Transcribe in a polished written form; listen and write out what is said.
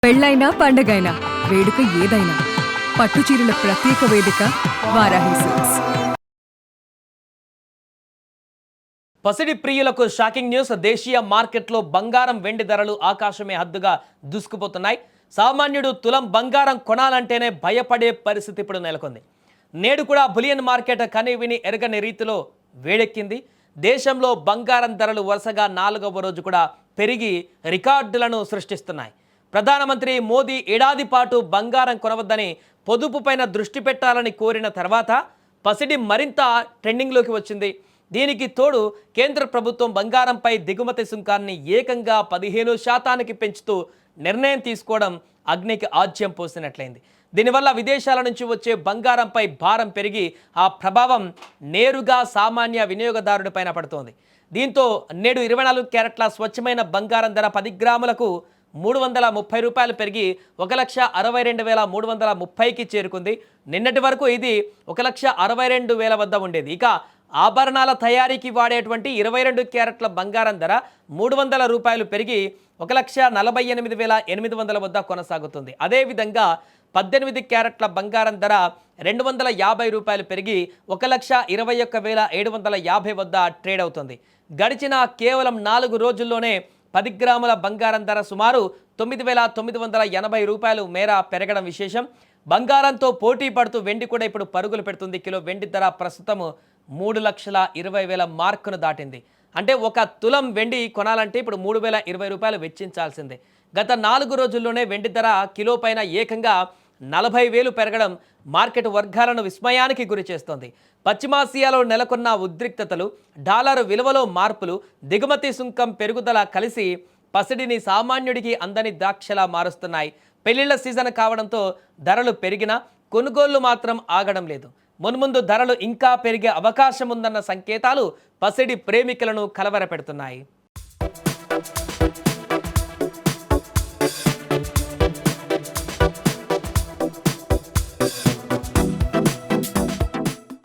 పెళ్ళైనా పండగైనా వేడుక ఏదైనా పట్టుచీరల ప్రత్యేక వేదిక వారాహి సిల్క్స్. పసిడి ప్రియులకు షాకింగ్ న్యూస్. దేశీయ మార్కెట్లో బంగారం వెండి ధరలు ఆకాశమే హద్దుగా దూసుకుపోతున్నాయి. సామాన్యుడు తులం బంగారం కొనాలంటేనే భయపడే పరిస్థితి ఇప్పుడు నెలకొంది. నేడు కూడా బులియన్ మార్కెట్ కని విని ఎరగని రీతిలో వేడెక్కింది. దేశంలో బంగారం ధరలు వరుసగా 4వ రోజు కూడా పెరిగి రికార్డులను సృష్టిస్తున్నాయి. ప్రధానమంత్రి మోదీ ఏడాది పాటు బంగారం కొనవద్దని పొదుపుపైన దృష్టి పెట్టాలని కోరిన తర్వాత పసిడి మరింత ట్రెండింగ్లోకి వచ్చింది. దీనికి తోడు కేంద్ర ప్రభుత్వం బంగారంపై దిగుమతి సుంకాన్ని ఏకంగా 15% పెంచుతూ నిర్ణయం తీసుకోవడం అగ్నికి ఆజ్యం పోసినట్లయింది. దీనివల్ల విదేశాల నుంచి వచ్చే బంగారంపై భారం పెరిగి ఆ ప్రభావం నేరుగా సామాన్య వినియోగదారుడిపైన పడుతోంది. దీంతో నేడు 24 క్యారెట్ల స్వచ్ఛమైన బంగారం ధర 10 గ్రాములకు ₹330 పెరిగి 1,62,330కి చేరుకుంది. నిన్నటి వరకు ఇది 1,62,000 వద్ద ఉండేది. ఇక ఆభరణాల తయారీకి వాడేటువంటి 22 క్యారెట్ల బంగారం ధర ₹300 పెరిగి 1,48,800 వద్ద కొనసాగుతుంది. అదేవిధంగా 18 క్యారెట్ల బంగారం ధర ₹250 పెరిగి 1,21,750 వద్ద ట్రేడ్ అవుతుంది. గడిచిన కేవలం 4 రోజుల్లోనే 10 గ్రాముల బంగారం ధర సుమారు ₹9,980 మేర పెరగడం విశేషం. బంగారంతో పోటీ పడుతూ వెండి కూడా ఇప్పుడు పరుగులు పెడుతుంది. కిలో వెండి ధర ప్రస్తుతం ₹3,20,000 మార్కును దాటింది. అంటే ఒక తులం వెండి కొనాలంటే ఇప్పుడు ₹3,020 వెచ్చించాల్సిందే. గత 4 రోజుల్లోనే వెండి ధర కిలో పైన ఏకంగా 40,000 పెరగడం మార్కెట్ వర్గాలను విస్మయానికి గురి చేస్తోంది. పశ్చిమాసియాలో నెలకొన్న ఉద్రిక్తతలు, డాలర్ విలువలో మార్పులు, దిగుమతి సుంకం పెరుగుదల కలిసి పసిడిని సామాన్యుడికి అందని ద్రాక్షలా మారుస్తున్నాయి. పెళ్లిళ్ల సీజన్ కావడంతో ధరలు పెరిగినా కొనుగోళ్లు మాత్రం ఆగడం లేదు. మున్ముందు ధరలు ఇంకా పెరిగే అవకాశం ఉందన్న సంకేతాలు పసిడి ప్రేమికులను కలవరపెడుతున్నాయి.